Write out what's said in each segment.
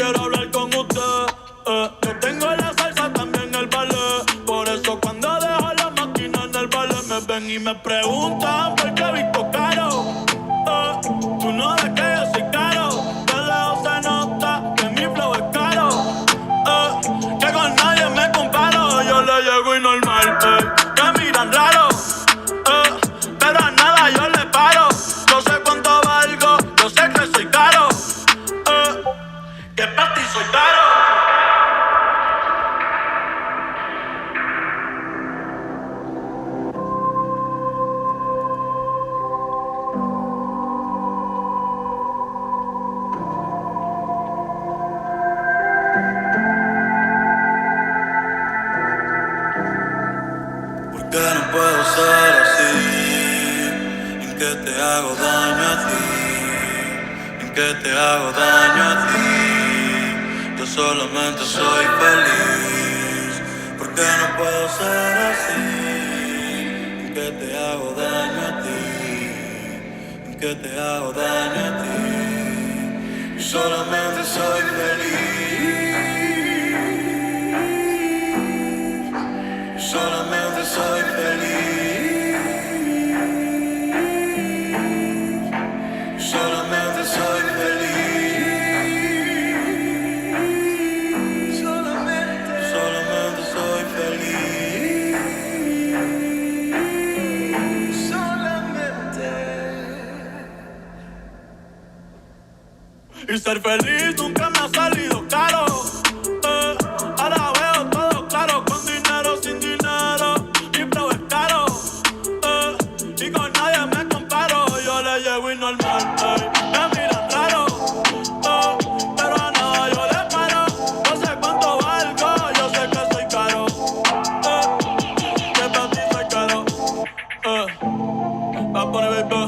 quiero hablar con usted. Yo tengo la salsa, también el ballet. Por eso cuando dejo la máquina en el ballet me ven y me preguntan por qué he visto caro. Tú no ves que yo soy caro. De lejos se nota que mi flow es caro. Que con nadie me comparo. Yo le llego y normal, me miran raro. Pero a nada yo le paro. Yo sé cuánto valgo, yo sé que soy caro. Que para ti soy caro. Que no puedo ser así, en que te hago daño a ti, en que te hago daño a ti. Yo solamente soy feliz, porque no puedo ser así, en que te hago daño a ti, en que te hago daño a ti. Yo solamente soy feliz. Solamente soy feliz. Solamente soy feliz. Solamente soy feliz. Solamente. Y ser feliz nunca me ha salido caro. Ahora veo todo claro, con dinero, sin dinero. Mi flow es caro. Y con nadie me comparo. Yo le llego y normal, me miran raro. Pero a nada yo le paro. No sé cuánto valgo, yo sé que soy caro. Que para ti soy caro. Va a poner baby.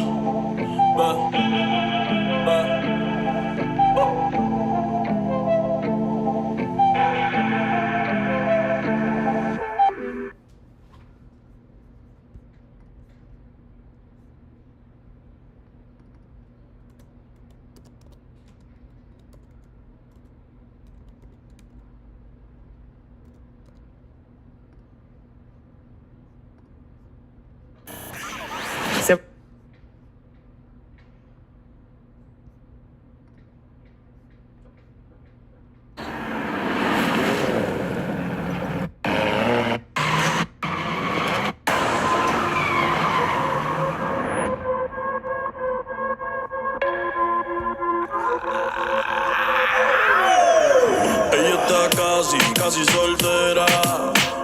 Ella está casi soltera.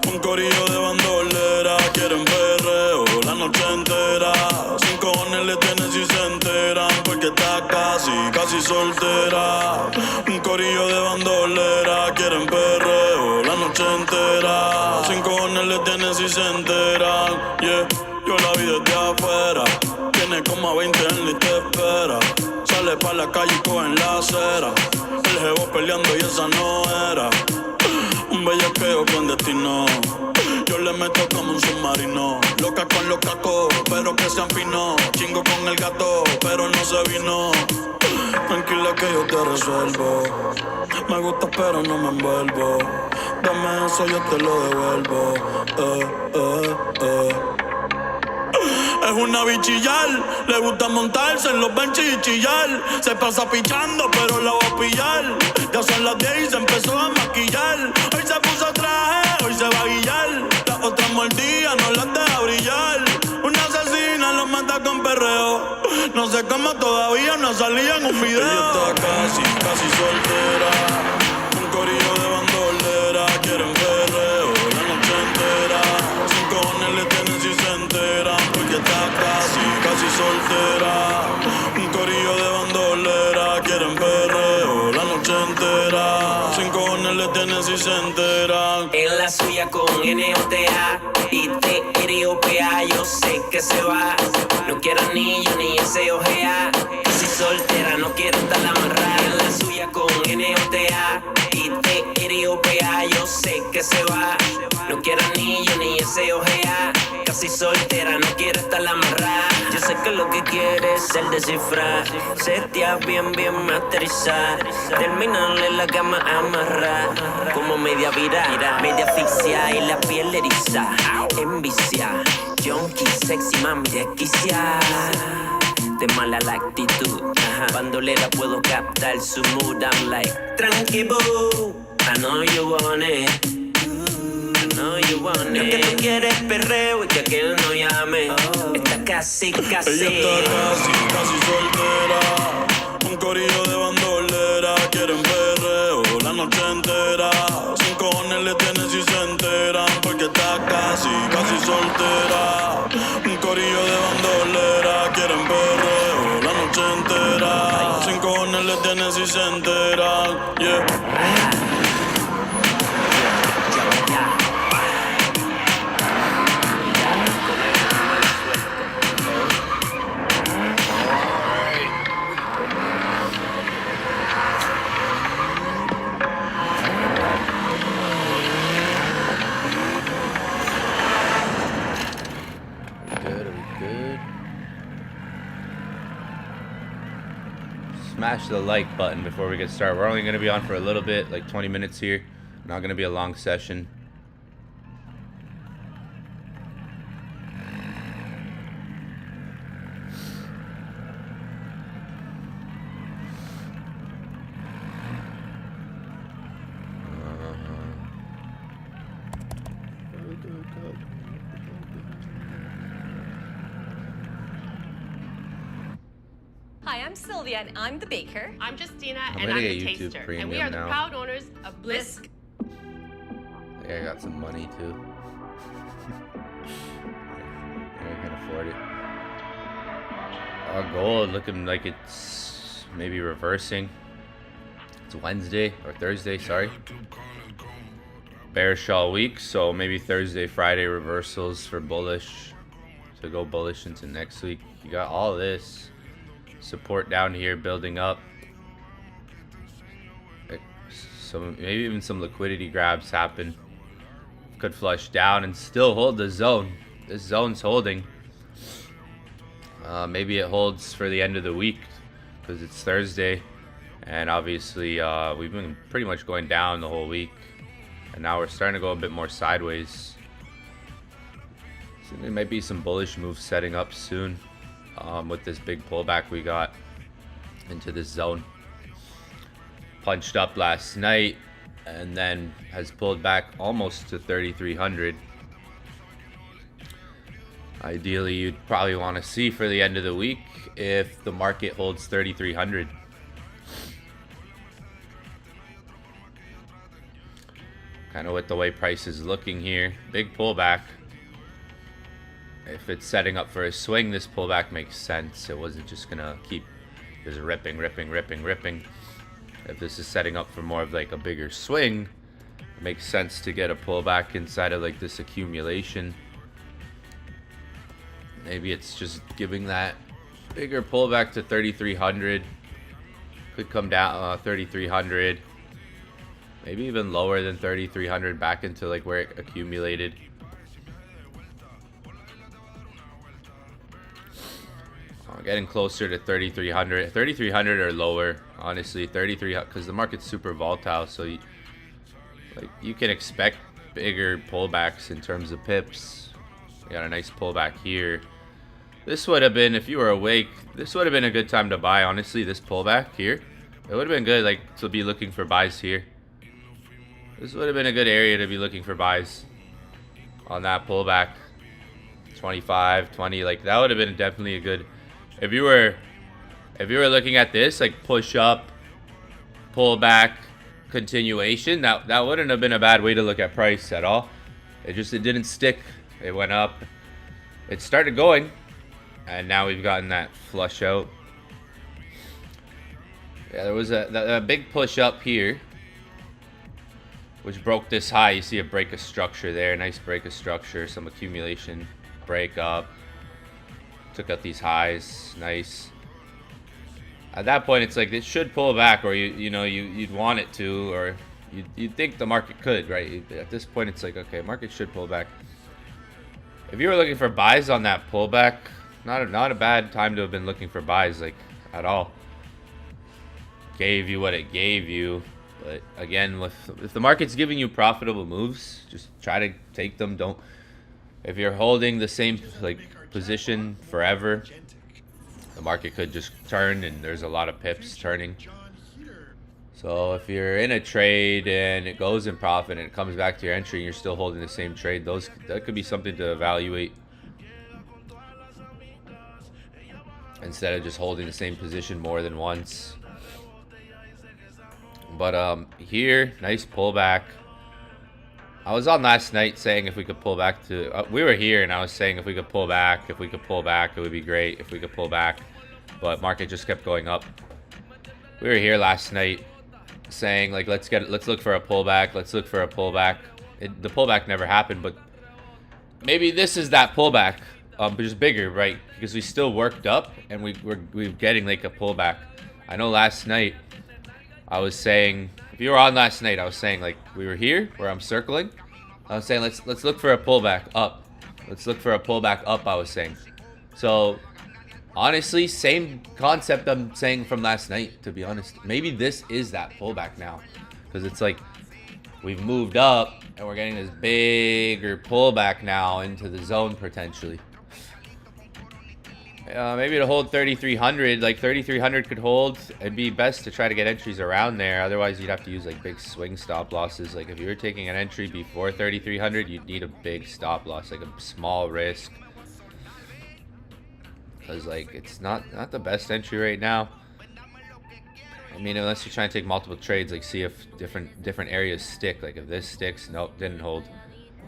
Un corillo de bandolera. Quieren perreo la noche entera. Sin cojones le tienen si se enteran. Porque está casi soltera. Un corillo de bandolera. Quieren perreo la noche entera. Sin cojones le tienen si se enteran. Yeah, yo la vi desde afuera. Tiene como 20 en y te espera. Sale pa' la calle y coge en la acera. El jevo peleando y esa no era. Un bellaqueo clandestino. Yo le meto como un submarino. Loca con los cacos, pero que sean finos. Chingo con el gato, pero no se vino. Tranquila que yo te resuelvo. Me gusta pero no me envuelvo. Dame eso, yo te lo devuelvo. Es una bichillar, le gusta montarse en los benches y chillar. Se pasa pichando, pero la voy a pillar. Ya son las 10 y se empezó a maquillar. Hoy se puso traje, hoy se va a guillar. Las otras mordidas no las deja brillar. Una asesina los mata con perreo. No sé cómo todavía no salía en un video. Ella está casi soltera. Un corillo de bandolera. Quieren perreo la noche entera. Sin cojones le tienen si se enteran. Porque está casi soltera. Un corillo de bandolera. Quieren perreo la noche entera. Sin cojones le tienen si se enteran. En la suya con NOTA y TROPA, yo sé que se va. No quiero anillo ni SOGA. Casi soltera, no quiero estar amarrada. En la suya con NOTA y TROPA, yo sé que se va. No quiero anillo ni SOGA. casi soltera, no quiere estar amarrada. Yo sé que lo que quiere es el descifrar, setear bien, bien masterizar, terminarle la cama amarrar, como media vira, media asfixia y la piel eriza, envicia, junkie, sexy, mami, desquicia. De mala la actitud, bandolera puedo captar su mood. I'm like, tranqui boo, I know you want it, I know you want it. Lo que tú quieres perreo y que aquel no llame. Está casi. Ella está casi soltera. Un corillo de bandolera. Quieren perreo la noche entera. Sin cojones le tienen si se enteran. Porque está casi soltera. Un corillo de bandolera. Quieren perreo la noche entera. Sin cojones le tienen si se enteran. Yeah. Smash the like button before we get started. We're only going to be on for a little bit, like 20 minutes here. Not going to be a long session. Hi, I'm Sylvia, and I'm the baker. I'm Justina, I'm and gonna I'm get the YouTube taster. And we Premium are the now. proud owners of Bliss. I think I got some money too. I can afford it. Gold looking like it's maybe reversing. It's Wednesday or Thursday, sorry. Bearish all week, so maybe Thursday, Friday reversals for bullish to go bullish into next week. You got all this support down here building up. So maybe even some liquidity grabs happen. Could flush down and still hold the zone. This zone's holding. Maybe it holds for the end of the week because it's Thursday, and obviously we've been pretty much going down the whole week, and now we're starting to go a bit more sideways. So there might be some bullish moves setting up soon with this big pullback we got into this zone. Punched up last night and then has pulled back almost to 3,300. Ideally, you'd probably want to see for the end of the week if the market holds 3,300. Kind of with the way price is looking here. Big pullback. If it's setting up for a swing, this pullback makes sense. It wasn't just gonna keep just ripping. If this is setting up for more of like a bigger swing, it makes sense to get a pullback inside of like this accumulation. Maybe it's just giving that bigger pullback to 3,300. Could come down 3,300. Maybe even lower than 3,300 back into like where it accumulated. Getting closer to 3,300. 3,300 or lower, honestly. 3,300 because the market's super volatile, so you can expect bigger pullbacks in terms of pips. We got a nice pullback here. This would have been, if you were awake, this would have been a good time to buy, honestly. This pullback here, it would have been good like to be looking for buys here. This would have been a good area to be looking for buys on that pullback. 25, 20, like that would have been definitely a good. If you were looking at this like push up, pull back, continuation, that wouldn't have been a bad way to look at price at all. It didn't stick. It went up. It started going, and now we've gotten that flush out. Yeah, there was a big push up here, which broke this high. You see a break of structure there. Nice break of structure. Some accumulation. Break up. Took out these highs. Nice. At that point, it's like it should pull back, or you'd want it to, or you'd think the market could, right? At this point, it's like, okay, market should pull back. If you were looking for buys on that pullback, not a bad time to have been looking for buys, like, at all. Gave you what it gave you. But again, if the market's giving you profitable moves, just try to take them. Don't, if you're holding the same like position forever, the market could just turn, and there's a lot of pips turning. So if you're in a trade and it goes in profit and it comes back to your entry and you're still holding the same trade, that could be something to evaluate, instead of just holding the same position more than once. But here, nice pullback. I was on last night saying if we could pull back to, we were here and I was saying if we could pull back, it would be great if we could pull back. But market just kept going up. We were here last night saying like let's look for a pullback, the pullback never happened, but maybe this is that pullback, but just bigger, right? Because we still worked up and we're getting like a pullback. I know last night I was saying, if you were on last night, I was saying like we were here where I'm circling. I was saying let's look for a pullback up. I was saying. So honestly, same concept I'm saying from last night, to be honest. Maybe this is that pullback now, because it's like we've moved up and we're getting this bigger pullback now into the zone potentially. Maybe to hold 3,300, like 3,300 could hold. It'd be best to try to get entries around there. Otherwise, you'd have to use like big swing stop losses. Like if you were taking an entry before 3,300, you'd need a big stop loss, like a small risk. Because like it's not the best entry right now. I mean, unless you're trying to take multiple trades, like see if different areas stick. Like if this sticks, nope, didn't hold.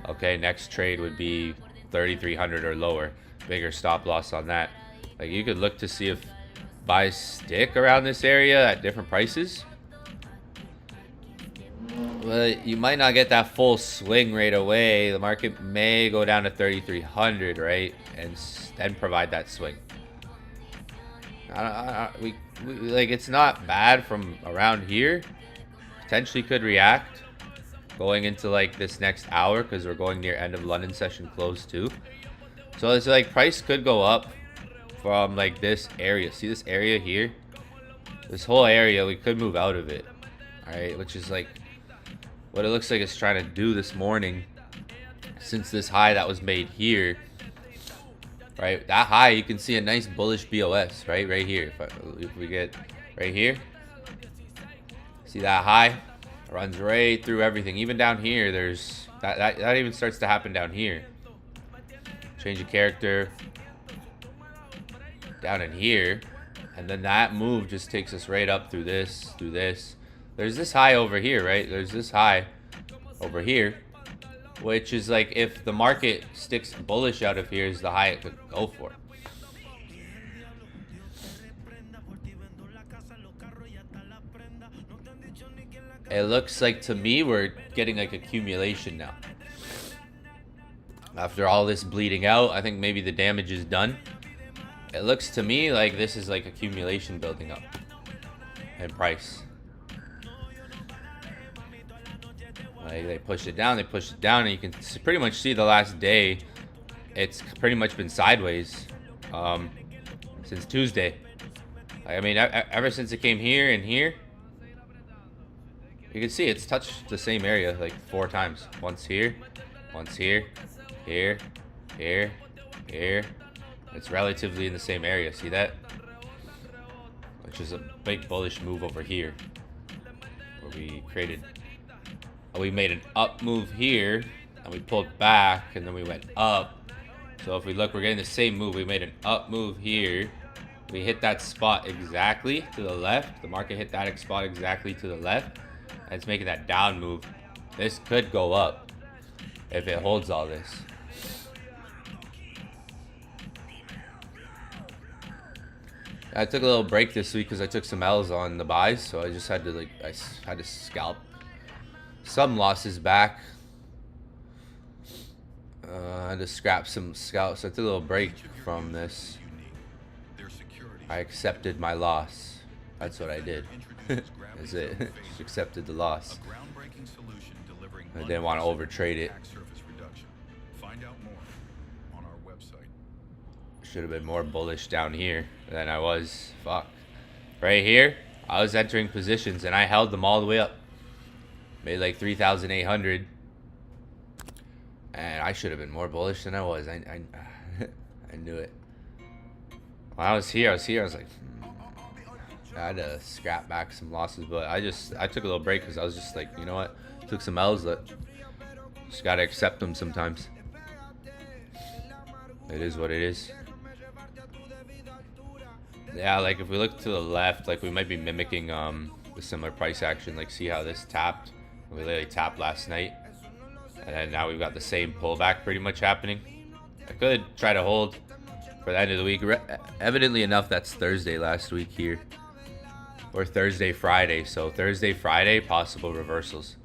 Okay, next trade would be 3,300 or lower. Bigger stop loss on that. Like you could look to see if buys stick around this area at different prices. But you might not get that full swing right away. The market may go down to 3,300, right? And then provide that swing. We like, it's not bad from around here. Potentially could react going into like this next hour, because we're going near end of London session close too. So it's like price could go up from like this area. See this area here? This whole area, we could move out of it. Alright, which is like what it looks like it's trying to do this morning. Since this high that was made here, right? That high, you can see a nice bullish BOS, right? Right here. If we get right here, see that high? Runs right through everything. Even down here, there's that even starts to happen down here. Change of character down in here, and then that move just takes us right up through this, There's this high over here, right? There's this high over here, which is like if the market sticks bullish out of here is the high it could go for. It looks like to me we're getting like accumulation now. After all this bleeding out, I think maybe the damage is done. It looks to me like this is like accumulation building up in price. Like they pushed it down, and you can pretty much see the last day, it's pretty much been sideways since Tuesday. I mean, ever since it came here and here, you can see it's touched the same area like 4 times. Once here, here. It's relatively in the same area. See that? Which is a big bullish move over here, where we made an up move here, and we pulled back, and then we went up. So if we look, we're getting the same move. We made an up move here. We hit that spot exactly to the left. The market hit that spot exactly to the left, and it's making that down move. This could go up if it holds all this. I took a little break this week because I took some L's on the buys, so I just had to scalp some losses back. I had to scrap some scalps. So I took a little break from this. I accepted my loss. That's what I did. That's it. Just accepted the loss. I didn't want to overtrade it. should have been more bullish down here than I was. Fuck. Right here, I was entering positions and I held them all the way up. Made like 3,800. And I should have been more bullish than I was. I knew it. When I was here, I was like, I had to scrap back some losses, but I took a little break because I was just like, you know what? Took some L's that just gotta accept them sometimes. It is what it is. Yeah, like if we look to the left, like we might be mimicking the similar price action. Like see how this tapped? We literally tapped last night. And then now we've got the same pullback pretty much happening. I could try to hold for the end of the week. Evidently enough, that's Thursday last week here. Or Thursday, Friday. So Thursday, Friday, possible reversals.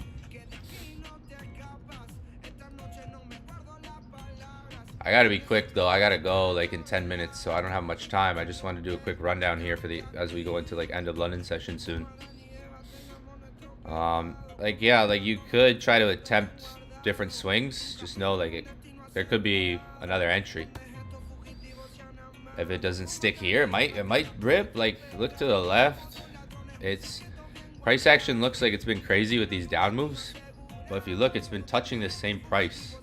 I gotta be quick though. I gotta go like in 10 minutes, so I don't have much time. I just want to do a quick rundown here for the as we go into like end of London session soon. Like yeah, like you could try to attempt different swings. Just know like there could be another entry. If it doesn't stick here, it might rip. Like look to the left. It's price action looks like it's been crazy with these down moves, but if you look, it's been touching the same price.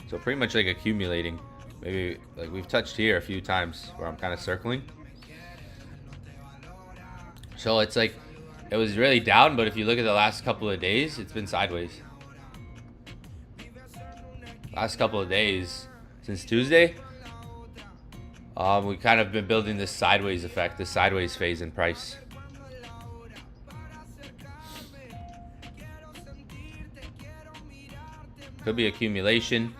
So pretty much like accumulating. Maybe like we've touched here a few times where I'm kind of circling. So it's like it was really down, but if you look at the last couple of days, it's been sideways. Last couple of days since Tuesday, we kind of been building this sideways effect, this sideways phase in price. Could be accumulation.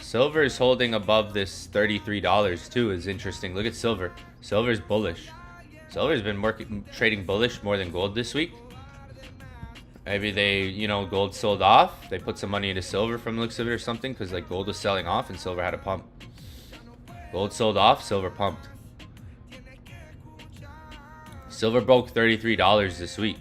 Silver is holding above this $33 too, is interesting. Look at silver. Silver's bullish. Silver's been trading bullish more than gold this week. Maybe they, you know, gold sold off. They put some money into silver from the looks of it or something, because like gold was selling off and silver had a pump. Gold sold off, silver pumped. Silver broke $33 this week.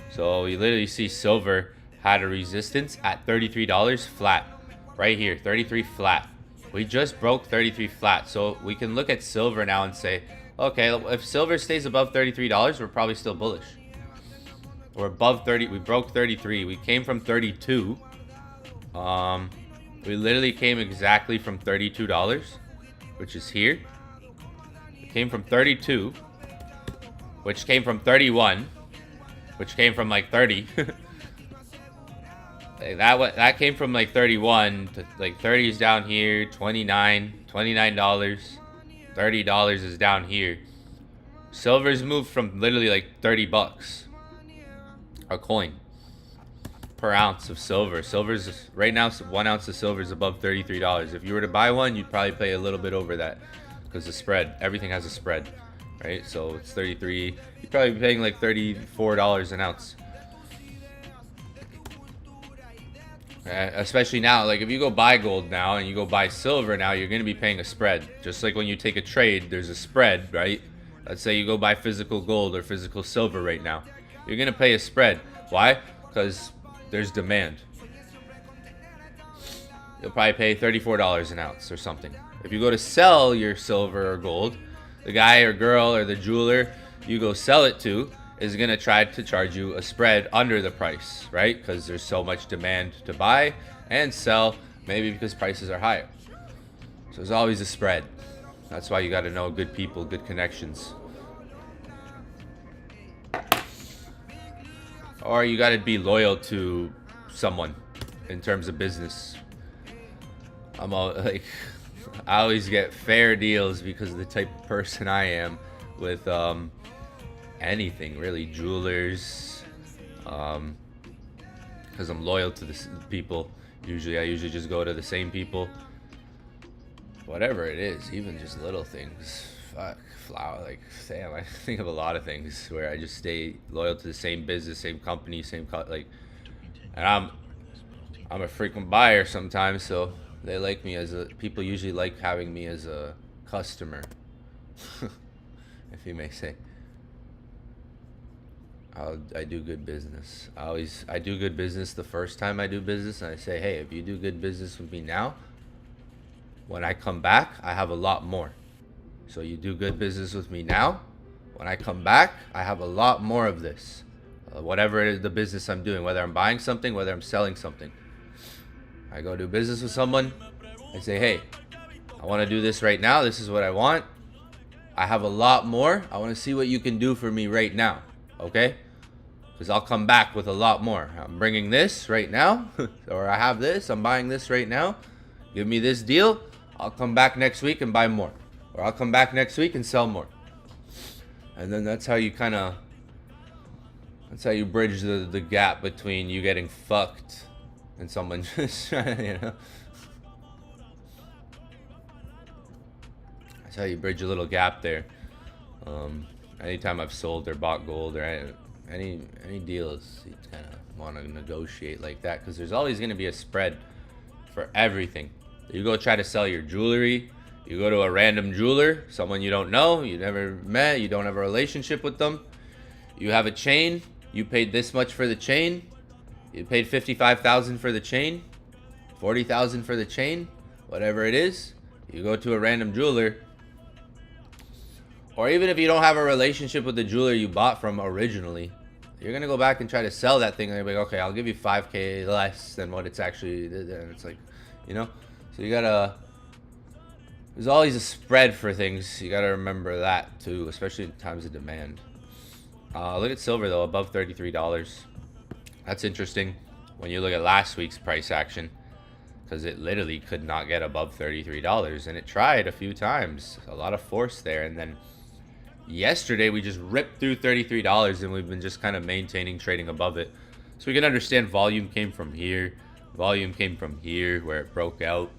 So you literally see silver had a resistance at $33 flat. Right here, 33 flat. We just broke 33 flat. So we can look at silver now and say, okay, if silver stays above $33, we're probably still bullish. We're above 30. We broke 33. We came from 32. We literally came exactly from $32, which is here. We came from 32, which came from 31, which came from like 30. Like that came from like 31 to like 30 is down here, $29, $30 is down here. Silver's moved from literally like 30 bucks a coin per ounce of silver. Silver's right now 1 ounce of silver is above $33. If you were to buy one, you'd probably pay a little bit over that because the spread, everything has a spread, right? So it's 33. You'd probably be paying like $34 an ounce. Especially now, like if you go buy gold now and you go buy silver now, you're going to be paying a spread. Just like when you take a trade, there's a spread, right? Let's say you go buy physical gold or physical silver right now. You're going to pay a spread. Why? Because there's demand. You'll probably pay $34 an ounce or something. If you go to sell your silver or gold, the guy or girl or the jeweler you go sell it to is going to try to charge you a spread under the price, right? Because there's so much demand to buy and sell, maybe because prices are higher. So there's always a spread. That's why you got to know good people, good connections. Or you got to be loyal to someone in terms of business. I'm all like, I always get fair deals because of the type of person I am with anything really, jewelers, because I'm loyal to the people. I usually just go to the same people, whatever it is, even just little things. Fuck, flower, like damn, I think of a lot of things where I just stay loyal to the same business, same company, same like, and I'm a frequent buyer sometimes, so they like me as a, people usually like having me as a customer, if you may say. I do good business. I do good business the first time I do business, and I say, hey, if you do good business with me now, when I come back, I have a lot more. So you do good business with me now. When I come back, I have a lot more of this. Whatever it is, the business I'm doing, whether I'm buying something, whether I'm selling something. I go do business with someone. I say, hey, I want to do this right now. This is what I want. I have a lot more. I want to see what you can do for me right now. Okay? Because I'll come back with a lot more. I'm bringing this right now. Or I have this. I'm buying this right now. Give me this deal. I'll come back next week and buy more. Or I'll come back next week and sell more. And then that's how you kind of... That's how you bridge the gap between you getting fucked and someone just, you know. That's how you bridge a little gap there. Anytime I've sold or bought gold or any deals, you kind of want to negotiate like that because there's always going to be a spread for everything. You go try to sell your jewelry. You go to a random jeweler, someone you don't know, you never met, you don't have a relationship with them. You have a chain. You paid this much for the chain. You paid $55,000 for the chain, $40,000 for the chain, whatever it is. You go to a random jeweler, or even if you don't have a relationship with the jeweler you bought from originally, you're gonna go back and try to sell that thing, and they're like, okay, I'll give you $5K less than what it's actually. And it's like, you know, so you gotta. There's always a spread for things. You gotta remember that too, especially in times of demand. Look at silver though, above $33. That's interesting when you look at last week's price action, because it literally could not get above $33, and it tried a few times. A lot of force there, and then yesterday we just ripped through $33, and we've been just kind of maintaining trading above it. So we can understand volume came from here, volume came from here where it broke out.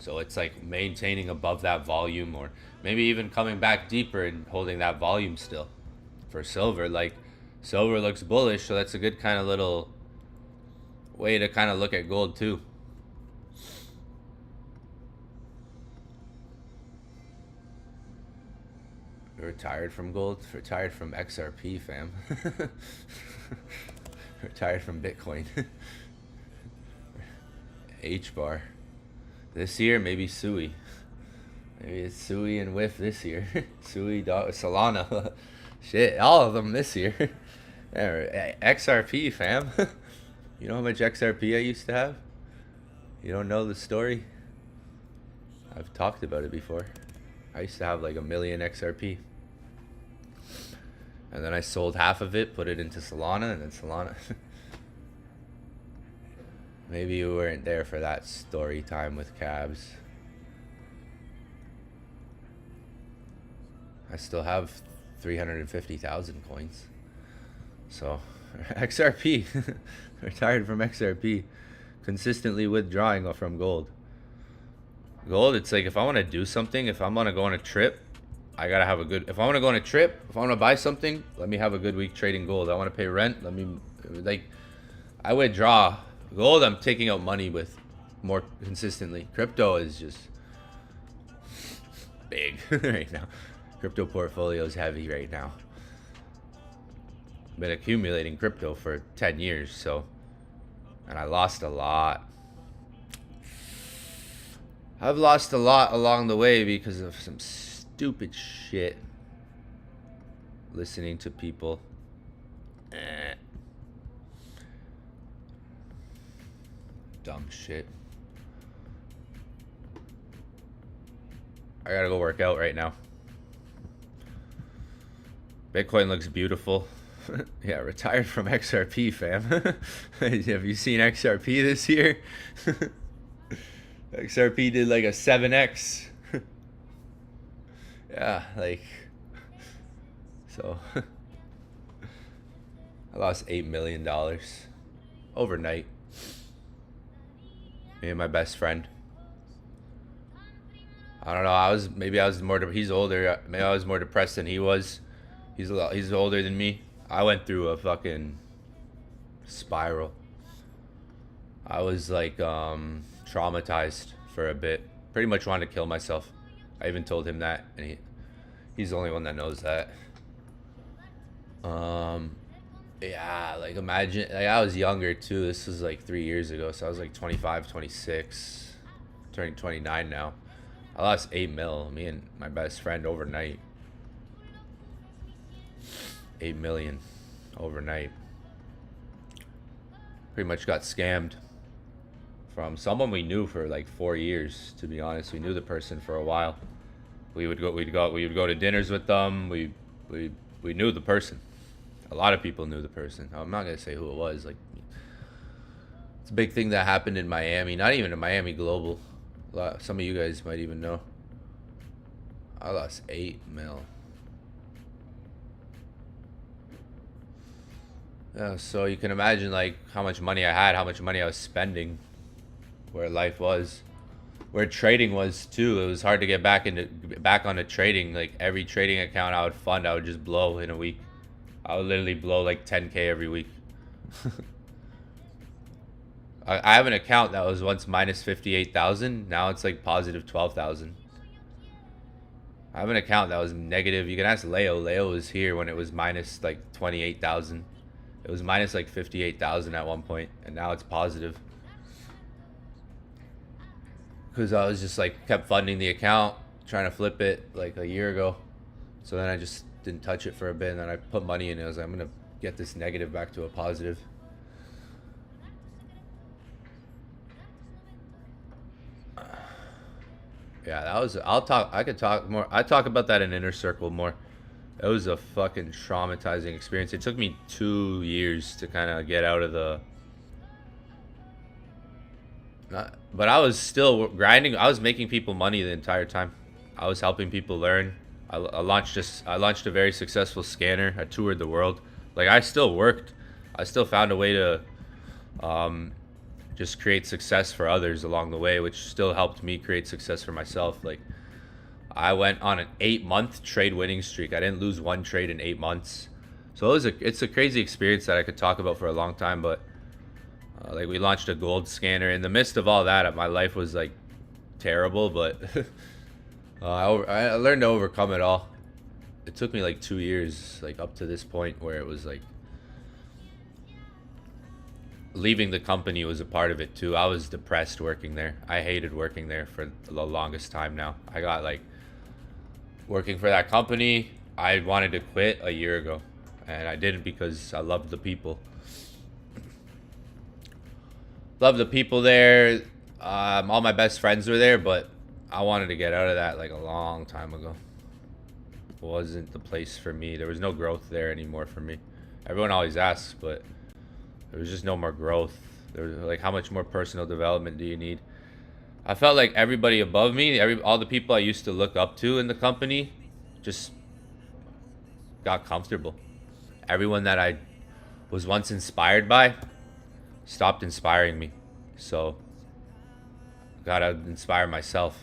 So it's like maintaining above that volume, or maybe even coming back deeper and holding that volume still. For silver, like silver looks bullish, so that's a good kind of little way to kind of look at gold too. Retired from gold, retired from XRP, fam. Retired from Bitcoin. H bar. This year, maybe Sui. Maybe it's Sui and WIF this year. Sui, Solana. Shit, all of them this year. XRP, fam. You know how much XRP I used to have? You don't know the story? I've talked about it before. I used to have like 1 million XRP. And then I sold half of it, put it into Solana, and then Solana. Maybe you weren't there for that story time with Cabs. I still have 350,000 coins. So, XRP. Retired from XRP. Consistently withdrawing from gold. Gold, it's like if I want to do something, if I want to go on a trip, I gotta have a good. If I want to go on a trip, if I want to buy something, let me have a good week trading gold. I want to pay rent, let me, like, I withdraw. Gold, I'm taking out money with more consistently. Crypto is just big right now. Crypto portfolio is heavy right now. Been accumulating crypto for 10 years, so, and I lost a lot. I've lost a lot along the way because of some stupid shit. Listening to people. Dumb shit. I gotta go work out right now. Bitcoin looks beautiful. Yeah, retired from XRP, fam. Have you seen XRP this year? XRP did like a 7x. Yeah, like, so I lost $8 million overnight. Me and my best friend. I don't know. Maybe I was more. He's older. Maybe I was more depressed than he was. He's older than me. I went through a fucking spiral. I was like traumatized for a bit. Pretty much wanted to kill myself. I even told him that, and he's the only one that knows that. Yeah, like imagine, like I was younger too. This was like 3 years ago, so I was like 25, 26, turning 29 now. I lost 8 mil. Me and my best friend overnight. 8 million overnight. Pretty much got scammed from someone we knew for like 4 years. To be honest, we knew the person for a while. We would go to dinners with them. We knew the person. A lot of people knew the person. I'm not gonna say who it was. Like, it's a big thing that happened in Miami. Not even in Miami, global. Some of you guys might even know. I lost 8 mil. Yeah, so you can imagine like how much money I had, how much money I was spending, where life was, where trading was too. It was hard to get back onto trading. Like every trading account I would fund, I would just blow in a week. I would literally blow like 10K every week. I have an account that was once minus 58,000. Now it's like positive 12,000. I have an account that was negative. You can ask Leo. Leo was here when it was minus like 28,000. It was minus like 58,000 at one point, and now it's positive. Because I was just like kept funding the account, trying to flip it like a year ago. So then I just didn't touch it for a bit, and then I put money in it. I was like, I'm gonna get this negative back to a positive. Yeah, that was. I could talk more. I talk about that in Inner Circle more. It was a fucking traumatizing experience. It took me 2 years to kind of get out of the. But I was still grinding. I was making people money the entire time. I was helping people learn. I launched a very successful scanner. I toured the world. Like, I still worked. I still found a way to just create success for others along the way, which still helped me create success for myself. Like, I went on an 8-month trade winning streak. I didn't lose one trade in 8 months. So it's a crazy experience that I could talk about for a long time. But like, we launched a gold scanner. In the midst of all that, my life was like terrible, but I learned to overcome it all. It took me like 2 years, like up to this point where it was like leaving the company was a part of it too. I was depressed working there. I hated working there for the longest time now. I got like working for that company. I wanted to quit a year ago, and I didn't because I loved the people. Loved the people there. All my best friends were there, but I wanted to get out of that like a long time ago. It wasn't the place for me. There was no growth there anymore for me. Everyone always asks, but there was just no more growth. There was like, how much more personal development do you need? I felt like everybody above me, all the people I used to look up to in the company, just got comfortable. Everyone that I was once inspired by stopped inspiring me. So gotta inspire myself.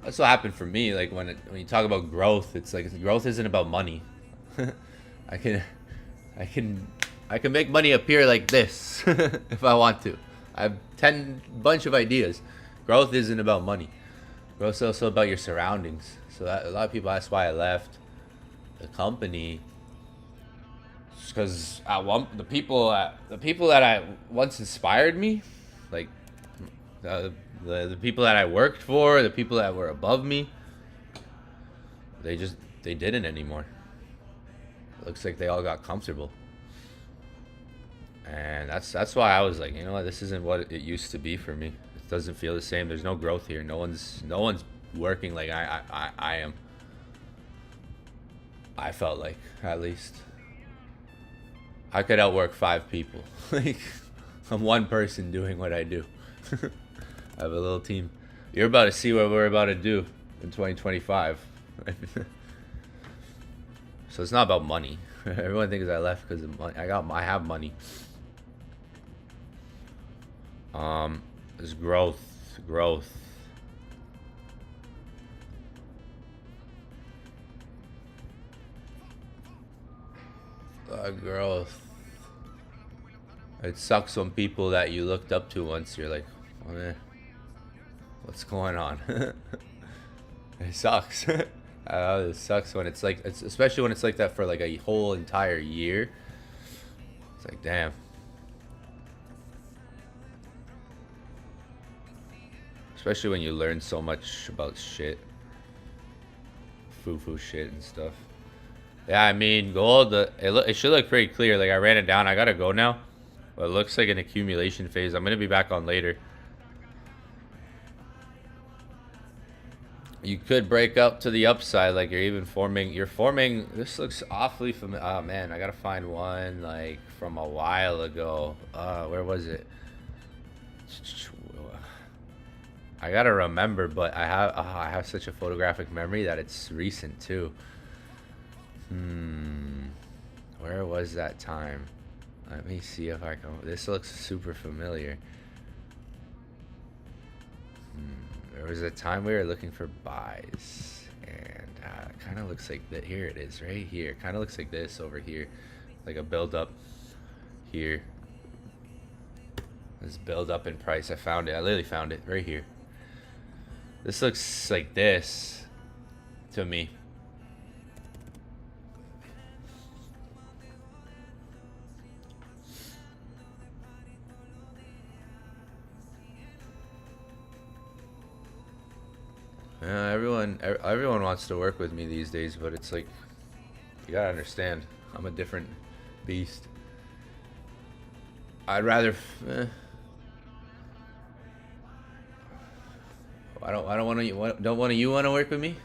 That's what happened for me. Like, when you talk about growth, it's like growth isn't about money. I can make money appear like this if I want to. I have bunch of ideas. Growth isn't about money. Growth is also about your surroundings. So that, a lot of people ask why I left the company. Because the people that I once inspired me, like the people that I worked for, the people that were above me, they didn't anymore. It looks like they all got comfortable. And that's why I was like, you know what, this isn't what it used to be for me. It doesn't feel the same. There's no growth here. No one's working like I am. I felt like, at least. I could outwork 5 people. Like, I'm one person doing what I do. I have a little team. You're about to see what we're about to do in 2025. So it's not about money. Everyone thinks I left because of money. I have money. There's growth. Growth. It sucks when people that you looked up to once, you're like, oh, man, what's going on? It sucks. It sucks when it's like, especially when it's like that for like a whole entire year. It's like, damn. Especially when you learn so much about shit. Foo-foo shit and stuff. Yeah, I mean, gold, it should look pretty clear. Like, I ran it down. I gotta go now. But it looks like an accumulation phase. I'm gonna be back on later. You could break up to the upside, like you're forming, this looks awfully familiar. Oh man, I gotta find one like from a while ago. Where was it? I gotta remember, but I have such a photographic memory that it's recent too. Where was that time? Let me see if I can. This looks super familiar. There was a time we were looking for buys, and it kind of looks like that. Here it is, right here. Kind of looks like this over here, like a build up here. This build up in price. I found it. I literally found it right here. This looks like this to me. Everyone wants to work with me these days, but it's like, you gotta understand, I'm a different beast. I'd rather. Don't one of you want to work with me?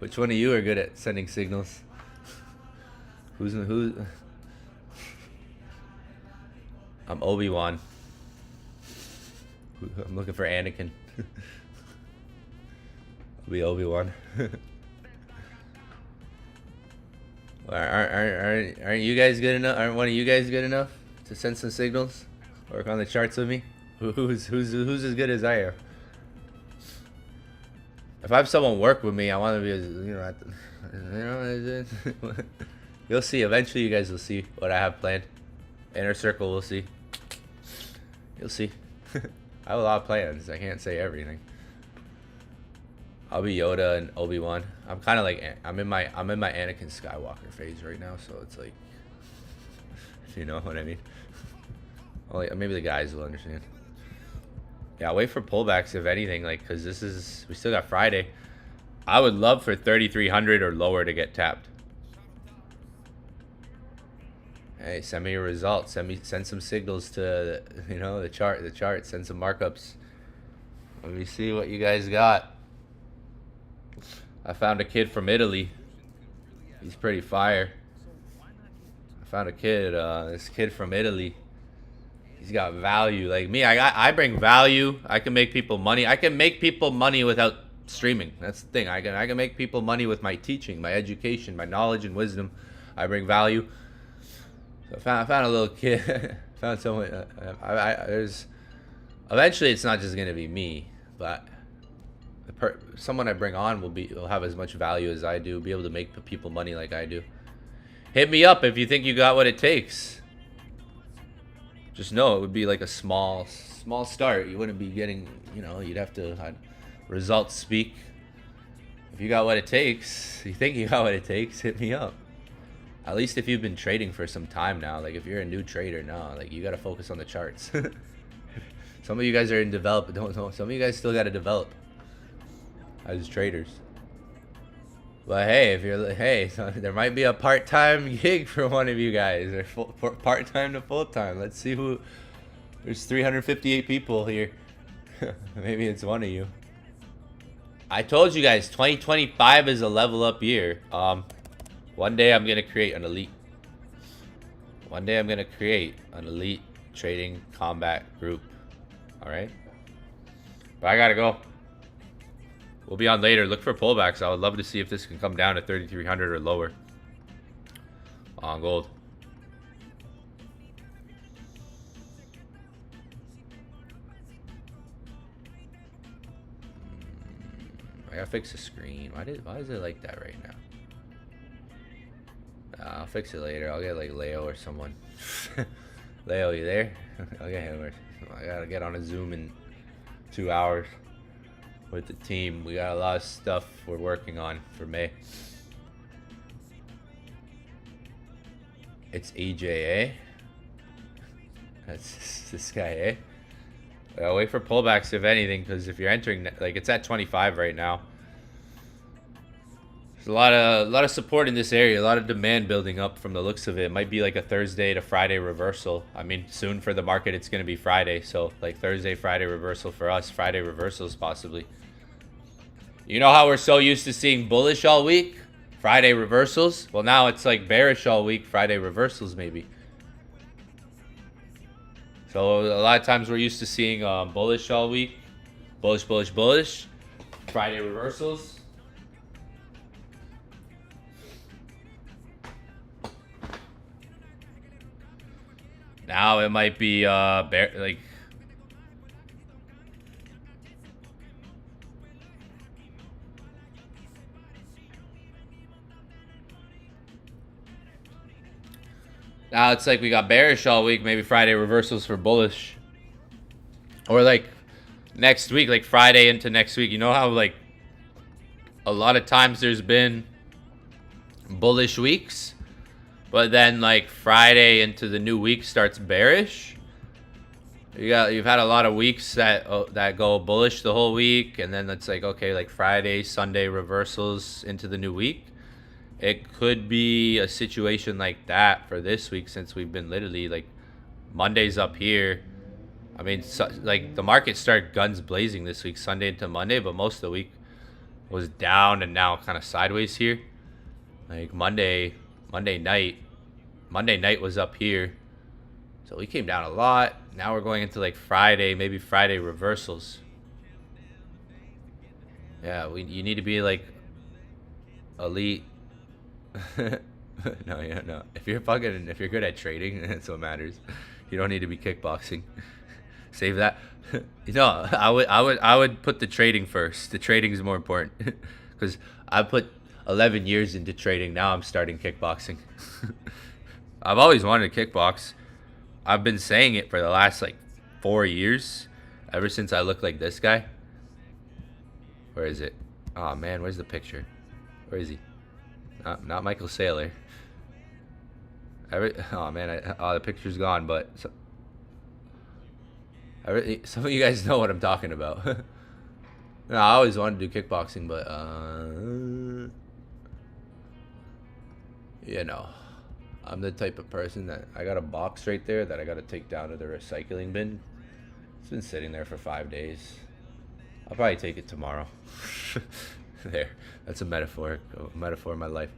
Which one of you are good at sending signals? Who's? I'm Obi-Wan. I'm looking for Anakin. I'll be Obi-Wan. Aren't you guys good enough? Aren't one of you guys good enough to send some signals? Work on the charts with me? Who's as good as I am? If I have someone work with me, I want to be as, you'll see. Eventually, you guys will see what I have planned. Inner circle, we'll see. You'll see. I have a lot of plans. I can't say everything. I'll be Yoda and Obi-Wan. I'm kind of like, I'm in my Anakin Skywalker phase right now, so it's like, if you know what I mean. Well, maybe the guys will understand. Yeah, wait for pullbacks if anything, like, because we still got Friday. I would love for 3,300 or lower to get tapped. Hey, send me your results. Send some signals to, the chart. Send some markups. Let me see what you guys got. I found a kid from Italy. He's pretty fire. I found a kid, this kid from Italy. He's got value. Like me, I bring value. I can make people money. I can make people money without streaming. That's the thing. I can make people money with my teaching, my education, my knowledge and wisdom. I bring value. So I found a little kid. Found someone. Eventually, it's not just gonna be me, but someone I bring on will have as much value as I do. Be able to make people money like I do. Hit me up if you think you got what it takes. Just know it would be like a small start. You wouldn't be getting, you'd have to results speak. If you got what it takes, you think you got what it takes, hit me up. At least if you've been trading for some time now. Like if you're a new trader now, like you got to focus on the charts. Some of you guys are in develop, don't know. Some of you guys still got to develop as traders. But hey, so there might be a part-time gig for one of you guys, or part-time to full-time. Let's see who. There's 358 people here. Maybe it's one of you. I told you guys, 2025 is a level up year. One day I'm gonna create an elite. One day I'm gonna create an elite trading combat group. All right. But I gotta go. We'll be on later. Look for pullbacks. I would love to see if this can come down to 3,300 or lower on gold. I gotta fix the screen. Why is it like that right now? I'll fix it later. I'll get like Leo or someone. Leo, you there? I'll get him. I gotta get on a Zoom in 2 hours. With the team, we got a lot of stuff we're working on for May. It's EJA. That's this guy, eh? Wait for pullbacks if anything, because if you're entering, like, it's at 25 right now. There's a lot of support in this area, a lot of demand building up from the looks of it. It might be like a Thursday to Friday reversal. I mean, soon for the market, it's going to be Friday. So like Thursday, Friday reversal for us. Friday reversals possibly. You know how we're so used to seeing bullish all week? Friday reversals? Well, now it's like bearish all week. Friday reversals maybe. So a lot of times we're used to seeing bullish all week. Bullish, bullish, bullish. Friday reversals. Now it might be like now it's like we got bearish all week, maybe Friday reversals for bullish. Or like next week, like Friday into next week. You know how like a lot of times there's been bullish weeks, but then like Friday into the new week starts bearish. You've had a lot of weeks that go bullish the whole week, and then it's like, okay, like Friday, Sunday reversals into the new week. It could be a situation like that for this week, since we've been literally like Monday's up here. I mean, so, like the market started guns blazing this week, Sunday into Monday, but most of the week was down and now kind of sideways here. Like Monday night was up here, so we came down a lot. Now we're going into like Friday, maybe Friday reversals. Yeah, you need to be like elite. No. If you're good at trading, that's what matters. You don't need to be kickboxing. Save that. I would put the trading first. The trading is more important because I put 11 years into trading. Now I'm starting kickboxing. I've always wanted to kickbox. I've been saying it for the last like 4 years, ever since I look like this guy. Where is it? Oh man, where's the picture? Where is he? Not Michael Saylor. Oh man, the picture's gone, but some of you guys know what I'm talking about. No, I always wanted to do kickboxing, but you know, I'm the type of person that I got a box right there that I got to take down to the recycling bin. It's been sitting there for 5 days. I'll probably take it tomorrow. There, that's a metaphor of my life.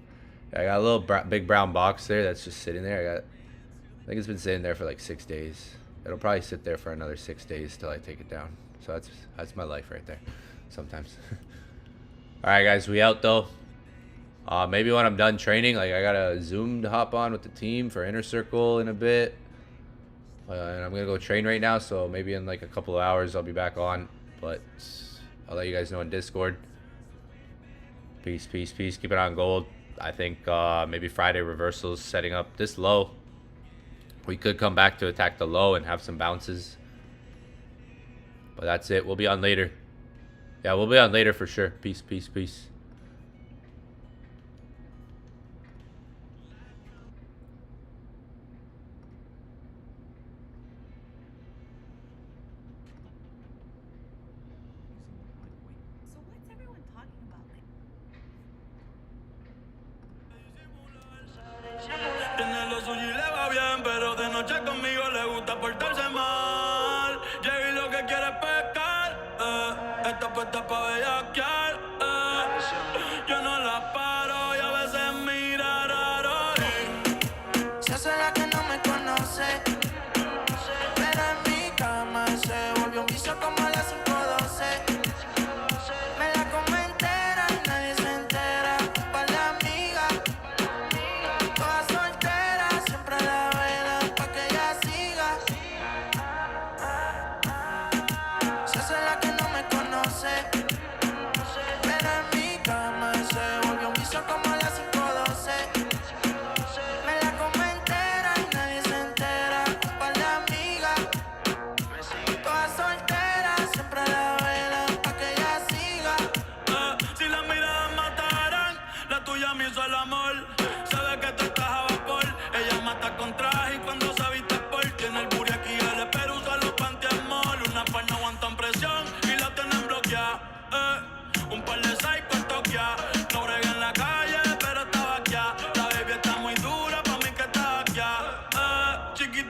I got a little big brown box there that's just sitting there. I think it's been sitting there for like 6 days. It'll probably sit there for another 6 days till I take it down. So that's my life right there. Sometimes. All right, guys, we out though. Maybe when I'm done training, like I got a Zoom to hop on with the team for Inner Circle in a bit. And I'm gonna go train right now, so maybe in like a couple of hours I'll be back on. But I'll let you guys know in Discord. Peace, peace, peace. Keep it on gold. I think maybe Friday reversals setting up this low. We could come back to attack the low and have some bounces. But that's it. We'll be on later. Yeah, we'll be on later for sure. Peace, peace, peace. So what's everyone talking about? Tiene lo suyo y le va bien, pero de noche conmigo le gusta portarse mal. Llega y lo que quiere es pescar, está puesta pa' bellaquear, yo no la paro y a veces mira raro. Se hace la que no me conoce, pero en mi cama se volvió un vicio como a las 5:12. Me la come entera y nadie se entera. Pa' la amiga, toda soltera, siempre la vela pa' que ella siga. Se hace la que no me conoce,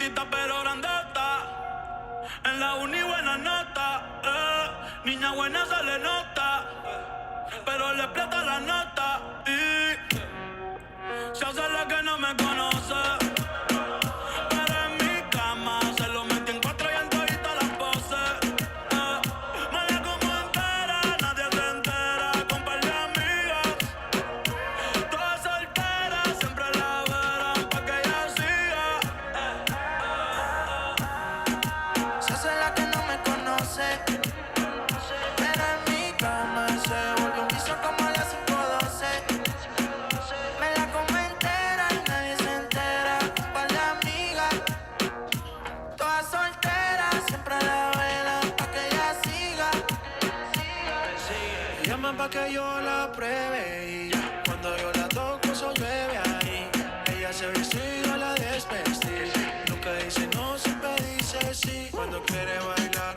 chiquitita pero grandota. En la uni buena nota, niña buena se le nota, pero le explota la nota y se hace la que no me conoce. Pero en mi cama se lo metí en cuatro y en todita las poses. Mala como entera, nadie se entera, con par de amigas. Todas solteras, siempre la verán pa' que ella siga. Se hace la que no me conoce, pero en mi cama se volvió un vicio como a las 5:12. Me la come entera y nadie se entera, un par de amigas. Todas solteras, siempre la velan pa' que ella siga. Llaman pa' que yo la pruebe y cuando yo la toco eso llueve ahí. Ella se viste y yo la desvestí. Nunca dice no, siempre dice sí. Cuando quiere bailar